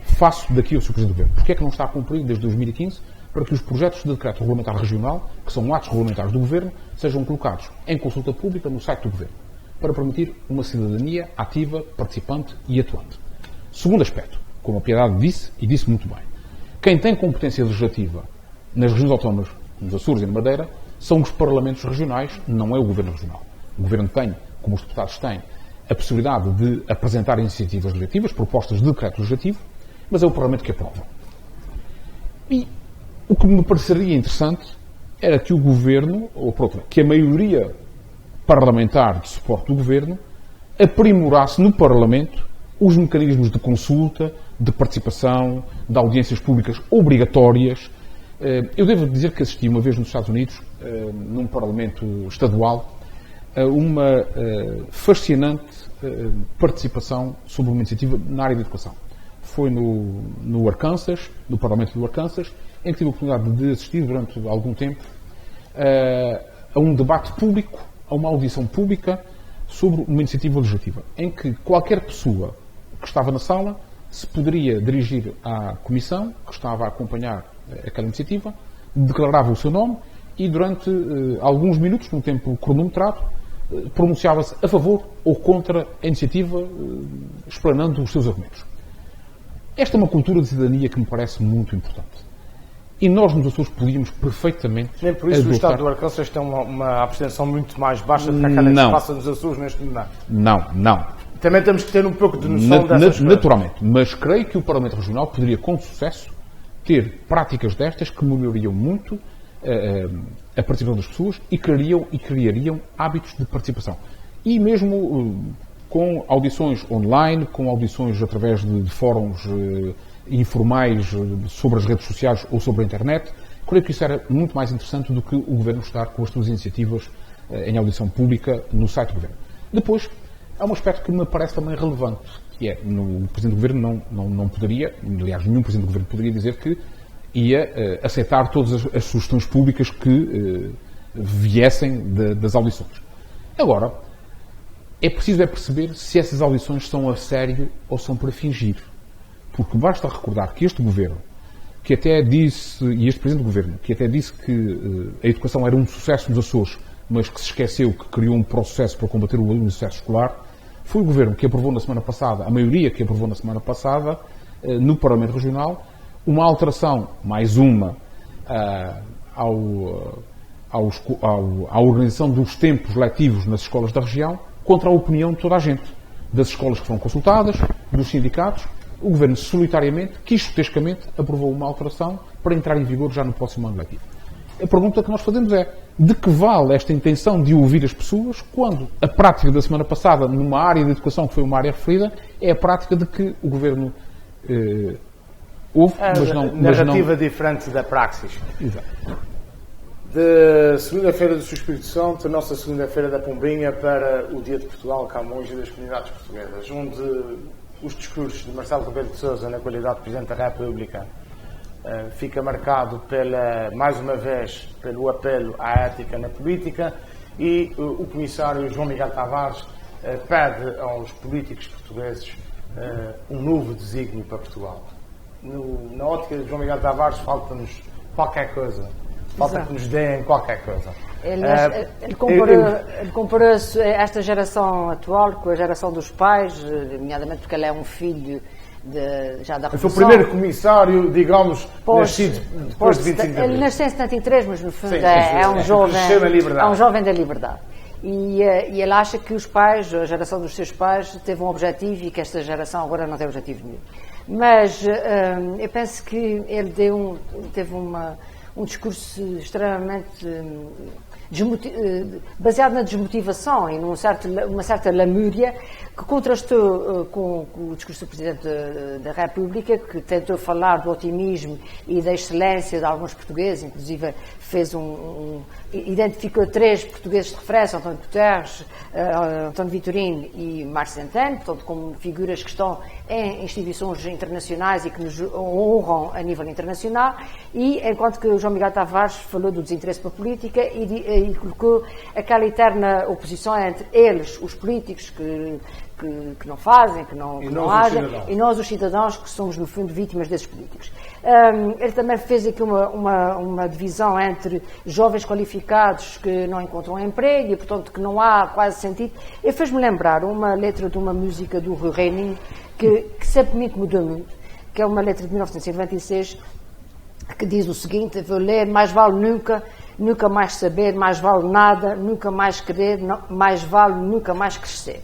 faço daqui ao Sr. Presidente do Governo. Porquê é que não está cumprido desde 2015 para que os projetos de decreto regulamentar regional, que são atos regulamentares do Governo, sejam colocados em consulta pública no site do Governo, para permitir uma cidadania ativa, participante e atuante. Segundo aspecto, como a Piedade disse, e disse muito bem, quem tem competência legislativa nas regiões autónomas, nos Açores e na Madeira, são os parlamentos regionais, não é o Governo regional. O Governo tem, como os deputados têm, a possibilidade de apresentar iniciativas legislativas, propostas de decreto legislativo, mas é o Parlamento que aprova. E o que me pareceria interessante era que o Governo, ou por outro, que a maioria parlamentar de suporte do Governo aprimorasse no Parlamento os mecanismos de consulta, de participação, de audiências públicas obrigatórias. Eu devo dizer que assisti uma vez nos Estados Unidos, num Parlamento estadual, a uma fascinante participação sobre uma iniciativa na área da educação. Foi no Arkansas, no Parlamento do Arkansas, em que tive a oportunidade de assistir durante algum tempo a um debate público, a uma audição pública sobre uma iniciativa legislativa, em que qualquer pessoa que estava na sala se poderia dirigir à comissão que estava a acompanhar aquela iniciativa, declarava o seu nome e durante alguns minutos, num tempo cronometrado, pronunciava-se a favor ou contra a iniciativa, explanando os seus argumentos. Esta é uma cultura de cidadania que me parece muito importante. E nós nos Açores podíamos perfeitamente Nem por isso adotar... o Estado do Arkansas tem uma abstenção muito mais baixa do que aquela que se passa nos Açores neste momento. Não. Também temos que ter um pouco de noção dessas coisas. Naturalmente. Mas creio que o Parlamento Regional poderia, com sucesso, ter práticas destas que melhorariam muito a participação das pessoas e criariam hábitos de participação. E mesmo com audições online, com audições através de fóruns informais sobre as redes sociais ou sobre a internet, creio que isso era muito mais interessante do que o Governo estar com as suas iniciativas em audição pública no site do Governo. Depois, há um aspecto que me parece também relevante, que é, o Presidente do Governo não poderia, aliás, nenhum Presidente do Governo poderia dizer que ia aceitar todas as sugestões públicas que viessem das audições. Agora, é preciso perceber se essas audições são a sério ou são para fingir. Porque basta recordar que este Governo, que até disse, e este Presidente do Governo, que até disse que a educação era um sucesso nos Açores, mas que se esqueceu que criou um processo para combater o insucesso escolar, foi o Governo que aprovou na semana passada, a maioria que aprovou na semana passada, no Parlamento Regional, uma alteração, mais uma, à organização dos tempos letivos nas escolas da região, contra a opinião de toda a gente, das escolas que foram consultadas, dos sindicatos. O Governo, solitariamente, quixotescamente, aprovou uma alteração para entrar em vigor já no próximo ano letivo. A pergunta que nós fazemos é: de que vale esta intenção de ouvir as pessoas quando a prática da semana passada, numa área de educação que foi uma área referida, é a prática de que o Governo ouve, mas não... Narrativa diferente da praxis. Exato. De segunda-feira do seu Espírito Santo, a nossa segunda-feira da Pombinha, para o Dia de Portugal, Camões e das comunidades portuguesas, onde os discursos de Marcelo Rebelo de Sousa, na qualidade de Presidente da República, fica marcado mais uma vez pelo apelo à ética na política, e o Comissário João Miguel Tavares pede aos políticos portugueses um novo desígnio para Portugal. Na ótica de João Miguel Tavares, falta-nos qualquer coisa. Falta Exato. Que nos deem qualquer coisa. Ele comparou esta geração atual com a geração dos pais, nomeadamente porque ele é um filho já da Revolução. Foi o primeiro comissário, digamos, nascido depois de 25 de abril. Ele nasceu em 73, mas no fundo Sim, é um jovem da liberdade. E ele acha que os pais, a geração dos seus pais, teve um objetivo e que esta geração agora não tem objetivo nenhum. Mas eu penso que ele teve um discurso extremamente baseado na desmotivação e uma certa lamúria que contrastou com o discurso do Presidente da República, que tentou falar do otimismo e da excelência de alguns portugueses, inclusive identificou 3 portugueses de referência: António Guterres, António Vitorino e Márcio Centeno, portanto, como figuras que estão em instituições internacionais e que nos honram a nível internacional, e enquanto que o João Miguel Tavares falou do desinteresse pela política e colocou aquela eterna oposição entre eles, os políticos, que não fazem, que não agem, e nós, os cidadãos, que somos, no fundo, vítimas desses políticos. Ele também fez aqui uma divisão entre jovens qualificados que não encontram emprego e, portanto, que não há quase sentido. Ele fez-me lembrar uma letra de uma música do Rui Reininho que sempre me incomodou muito, que é uma letra de 1996, que diz o seguinte: vou ler: mais vale nunca mais saber, mais vale nada, nunca mais querer, mais vale nunca mais crescer.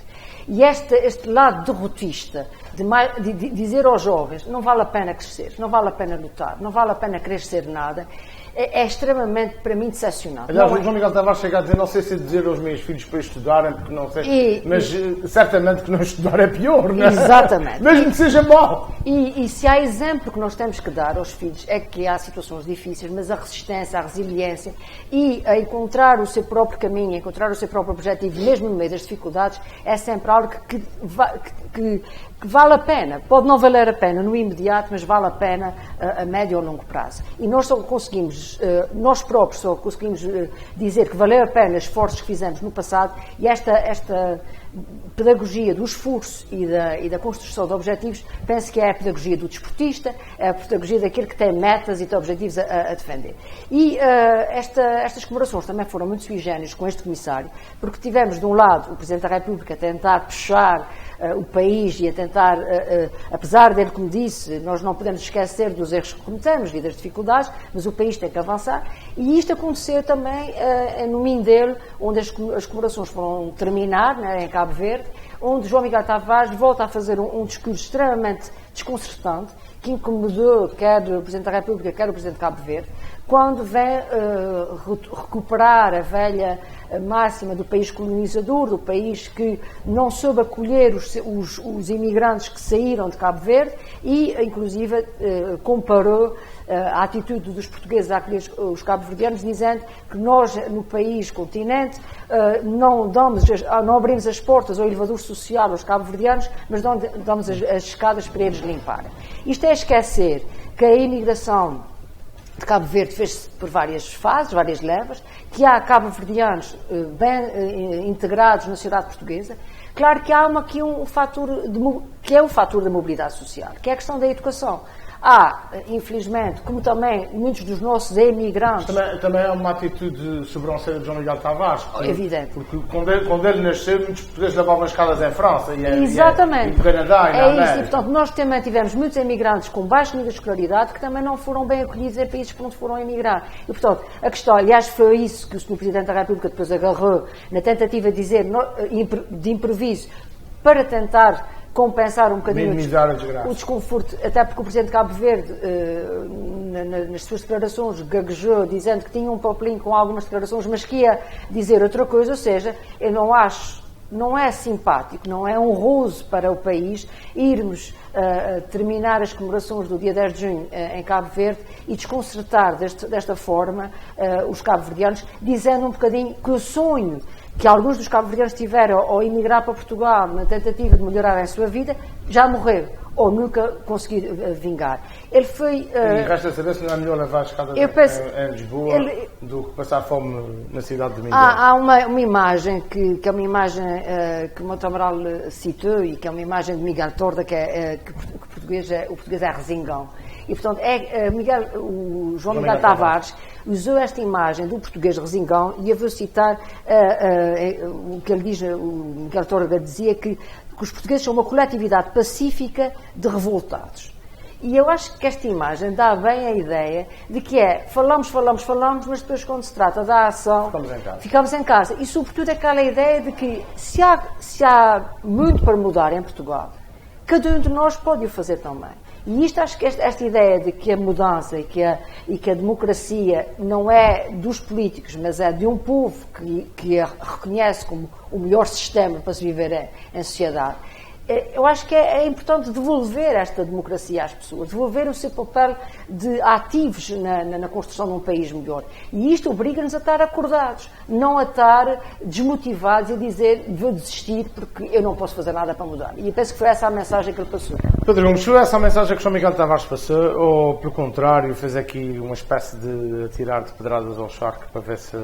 E este lado derrotista de dizer aos jovens: não vale a pena crescer, não vale a pena lutar, não vale a pena querer ser nada, é extremamente, para mim, decepcionante. Aliás, o João Miguel Tavares chega a dizer: não sei se dizer aos meus filhos para estudarem, porque não sei, mas certamente que não estudar é pior, não é? Exatamente. Mesmo que seja mau. E se há exemplo que nós temos que dar aos filhos, é que há situações difíceis, mas a resistência, a resiliência e a encontrar o seu próprio caminho, a encontrar o seu próprio objetivo, mesmo no meio das dificuldades, é sempre algo que vale a pena. Pode não valer a pena no imediato, mas vale a pena a médio ou longo prazo. E nós só conseguimos, nós próprios só conseguimos dizer que valeu a pena os esforços que fizemos no passado, e esta pedagogia do esforço e da construção de objetivos, penso que é a pedagogia do desportista, é a pedagogia daquele que tem metas e tem objetivos a defender. E estas comemorações também foram muito sui generis com este comissário, porque tivemos, de um lado, o Presidente da República a tentar puxar o país e a tentar, apesar dele, como disse, nós não podemos esquecer dos erros que cometemos e das dificuldades, mas o país tem que avançar. E isto aconteceu também no Mindelo, onde as comemorações foram terminar, né, em Cabo Verde, onde João Miguel Tavares volta a fazer um discurso extremamente desconcertante, que incomodou quer o Presidente da República, quer o Presidente de Cabo Verde, quando vem recuperar a velha máxima do país colonizador, do país que não soube acolher os imigrantes que saíram de Cabo Verde e, inclusive, comparou a atitude dos portugueses a acolher os cabo-verdianos, dizendo que nós, no país, continente, não abrimos as portas ao elevador social aos cabo-verdianos, mas damos as escadas para eles limparem. Isto é esquecer que a imigração de Cabo Verde fez-se por várias fases, várias levas, que há cabo-verdianos bem integrados na sociedade portuguesa. Claro que há aqui um fator que é o fator da mobilidade social, que é a questão da educação. Há, infelizmente, como também muitos dos nossos emigrantes... Também é uma atitude sobranceira de João Miguel Tavares. Evidente. Porque quando ele nasceu, muitos portugueses lavavam as escadas em França Exatamente. e no Canadá e na América. Isso, e portanto nós também tivemos muitos emigrantes com baixo nível de escolaridade que também não foram bem acolhidos em países por onde foram emigrar. E portanto, a questão, aliás, foi isso que o Sr. Presidente da República depois agarrou na tentativa de dizer, de improviso, para tentar compensar um bocadinho o desconforto, até porque o Presidente de Cabo Verde, nas suas declarações, gaguejou, dizendo que tinha um papelinho com algumas declarações, mas que ia dizer outra coisa, ou seja, eu não acho, não é simpático, não é honroso para o país irmos terminar as comemorações do dia 10 de junho em Cabo Verde e desconcertar desta forma os cabo-verdianos, dizendo um bocadinho que o sonho que alguns dos cabo-verdianos tiveram ao emigrar para Portugal na tentativa de melhorar a sua vida, já morreu, ou nunca conseguiu vingar. Ele foi... E resta saber se não é melhor levar as escadas em Lisboa do que passar fome na cidade de Mindelo. Há uma imagem que é uma imagem que o Monte Amaral citou e que é uma imagem de Miguel Torda, que o português é resingão. E, portanto, o João Miguel Tavares usou esta imagem do português resingão, e eu vou citar o que ele diz, o Miguel Torga dizia que os portugueses são uma coletividade pacífica de revoltados. E eu acho que esta imagem dá bem a ideia de que falamos, mas depois quando se trata da ação, ficamos em casa. E sobretudo aquela ideia de que se há muito para mudar em Portugal, cada um de nós pode o fazer também. E acho que esta ideia de que a mudança e que a democracia não é dos políticos, mas é de um povo que a reconhece como o melhor sistema para se viver em sociedade, eu acho que é importante devolver esta democracia às pessoas, devolver o seu papel de ativos na construção de um país melhor. E isto obriga-nos a estar acordados, não a estar desmotivados e dizer vou desistir porque eu não posso fazer nada para mudar. E eu penso que foi essa a mensagem que ele passou. Pedro Gomes, foi essa a mensagem que o João Miguel Tavares passou, ou pelo contrário fez aqui uma espécie de atirar de pedradas ao charco para ver se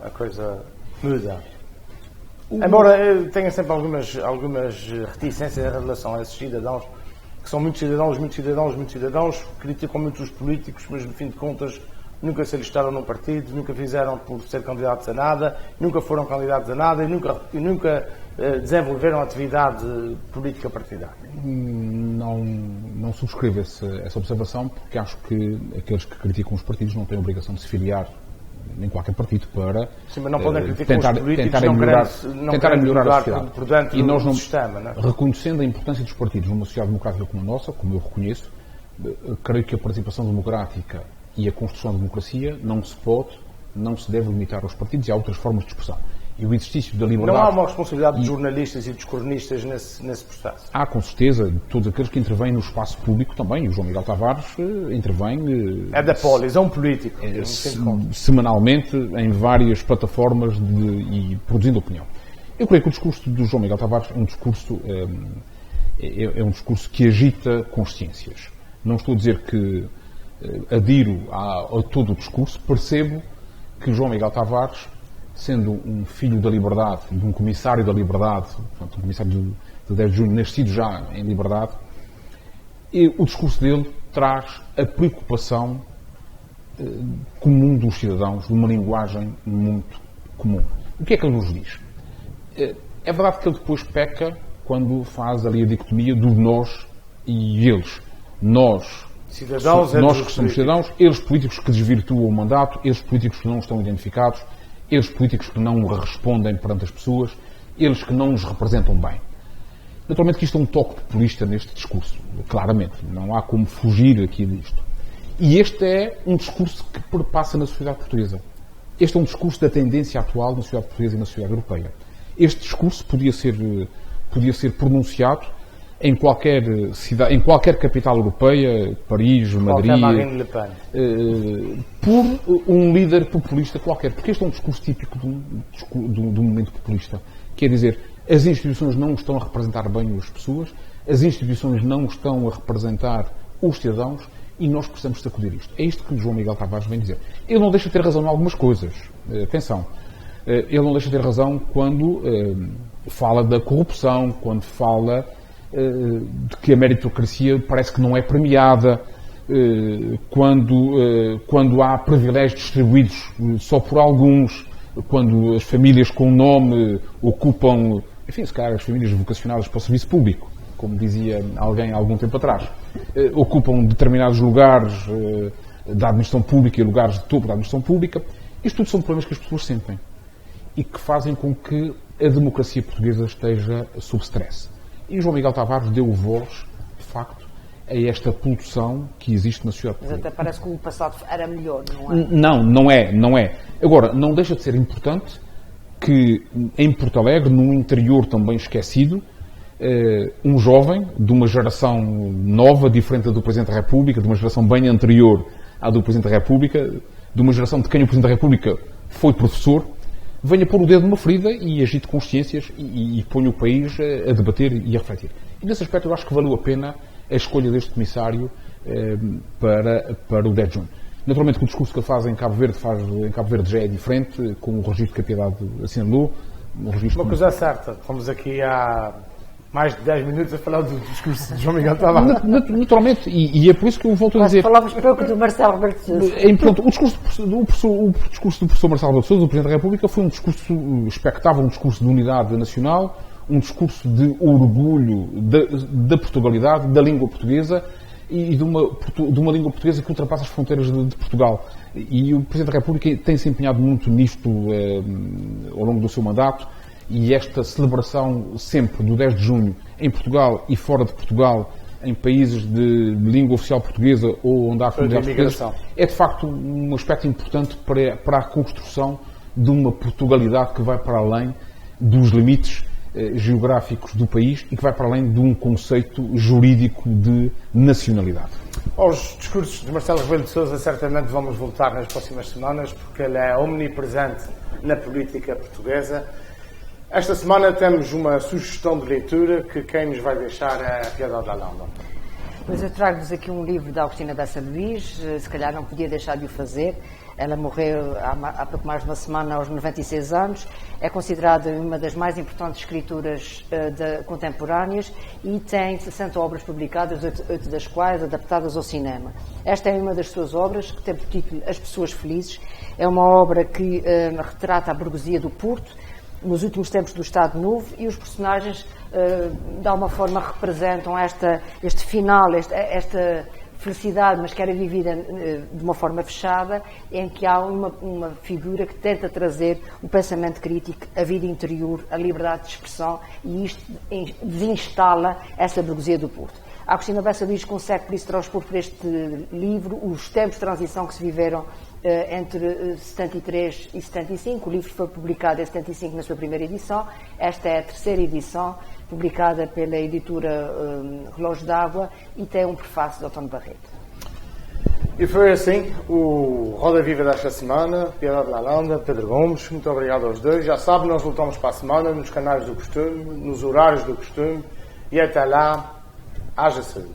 a coisa muda? Embora eu tenha sempre algumas reticências em relação a esses cidadãos, que são muitos cidadãos, criticam muito os políticos, mas no fim de contas nunca se alistaram num partido, nunca fizeram por ser candidatos a nada, nunca foram candidatos a nada e nunca desenvolveram atividade política partidária. Não subscrevo essa observação, porque acho que aqueles que criticam os partidos não têm a obrigação de se filiar em qualquer partido para tentar melhorar a sociedade. E nós sistema, não é? Reconhecendo a importância dos partidos numa sociedade democrática como a nossa, como eu reconheço, creio que a participação democrática e a construção da democracia não se deve limitar aos partidos e a outras formas de expressão. E o exercício da liberdade... Não há uma responsabilidade de jornalistas e dos cronistas nesse processo? Há, com certeza, de todos aqueles que intervêm no espaço público também. O João Miguel Tavares intervém... É da polis, é um político. Semanalmente, em várias plataformas e produzindo opinião. Eu creio que o discurso do João Miguel Tavares é um discurso que agita consciências. Não estou a dizer que adiro a todo o discurso, percebo que o João Miguel Tavares sendo um filho da liberdade, de um comissário da liberdade, portanto, um comissário de 10 de junho, nascido já em liberdade, e o discurso dele traz a preocupação comum dos cidadãos, de uma linguagem muito comum. O que é que ele nos diz? É verdade que ele depois peca quando faz ali a dicotomia do nós e eles. Nós cidadãos, nós que somos cidadãos, eles políticos que desvirtuam o mandato, eles políticos que não estão identificados, eles políticos que não respondem perante as pessoas, eles que não nos representam bem. Naturalmente que isto é um toque populista neste discurso, claramente, não há como fugir aqui disto. E este é um discurso que perpassa na sociedade portuguesa. Este é um discurso da tendência atual na sociedade portuguesa e na sociedade europeia. Este discurso podia ser pronunciado em qualquer cidade, em qualquer capital europeia, Paris, Madrid, por um líder populista qualquer. Porque este é um discurso típico de um momento populista. Quer dizer, as instituições não estão a representar bem as pessoas, as instituições não estão a representar os cidadãos e nós precisamos sacudir isto. É isto que o João Miguel Tavares vem dizer. Ele não deixa de ter razão em algumas coisas. Atenção. Ele não deixa de ter razão quando fala da corrupção, quando fala de que a meritocracia parece que não é premiada, quando há privilégios distribuídos só por alguns, quando as famílias com nome ocupam, enfim, se calhar as famílias vocacionadas para o serviço público, como dizia alguém há algum tempo atrás, ocupam determinados lugares da administração pública e lugares de topo da administração pública. Isto tudo são problemas que as pessoas sentem e que fazem com que a democracia portuguesa esteja sob stress. E João Miguel Tavares deu voz, de facto, a esta poluição que existe na sociedade portuguesa. Mas até parece que o passado era melhor, não é? Não é. Agora, não deixa de ser importante que em Porto Alegre, num interior também esquecido, um jovem de uma geração nova, diferente da do Presidente da República, de uma geração bem anterior à do Presidente da República, de uma geração de quem o Presidente da República foi professor, venha pôr o dedo numa ferida e agite consciências e ponha o país a debater e a refletir. E nesse aspecto eu acho que valeu a pena a escolha deste comissário para o 10 de junho. Naturalmente que o discurso que ele faz em Cabo Verde já é diferente, com o registro que a Piedade assinalou. Uma coisa é certa, fomos aqui há mais de 10 minutos a falar do discurso de João Miguel Tavares. Naturalmente, e é por isso que eu volto a dizer... Falávamos pouco do Marcelo Rebelo de Sousa. É importante. O discurso do professor Marcelo Rebelo de Sousa, do Presidente da República, foi um discurso expectável, um discurso de unidade nacional, um discurso de orgulho da Portugalidade, da língua portuguesa e de uma língua portuguesa que ultrapassa as fronteiras de Portugal. E o Presidente da República tem se empenhado muito nisto ao longo do seu mandato. E esta celebração sempre do 10 de junho em Portugal e fora de Portugal, em países de língua oficial portuguesa ou onde há comunidades portuguesas, é de facto um aspecto importante para a construção de uma Portugalidade que vai para além dos limites geográficos do país e que vai para além de um conceito jurídico de nacionalidade. Aos discursos de Marcelo Rebelo de Sousa certamente vamos voltar nas próximas semanas, porque ele é omnipresente na política portuguesa. Esta semana temos uma sugestão de leitura que quem nos vai deixar é a Piedade Lalanda. Pois eu trago-vos aqui um livro da Agostina Bessa Luís, se calhar não podia deixar de o fazer. Ela morreu há pouco mais de uma semana, aos 96 anos. É considerada uma das mais importantes escrituras contemporâneas e tem 60 obras publicadas, 8 das quais adaptadas ao cinema. Esta é uma das suas obras, que tem por título As Pessoas Felizes. É uma obra que retrata a burguesia do Porto, nos últimos tempos do Estado Novo, e os personagens de alguma forma representam este final, esta felicidade, mas que era vivida de uma forma fechada, em que há uma figura que tenta trazer o pensamento crítico, a vida interior, a liberdade de expressão, e isto desinstala essa burguesia do Porto. A Agostina Bessa Luís consegue, por isso, transpor por este livro os tempos de transição que se viveram entre 73 e 75. O livro foi publicado em 75 na sua primeira edição. Esta é a terceira edição, publicada pela editora Relógio d'Água, e tem um prefácio de António Barreto. E foi assim o Roda Viva desta semana. Piedade Lalanda, Pedro Gomes, muito obrigado aos dois. Já sabem, nós voltamos para a semana nos canais do costume, nos horários do costume, e até lá, haja saúde.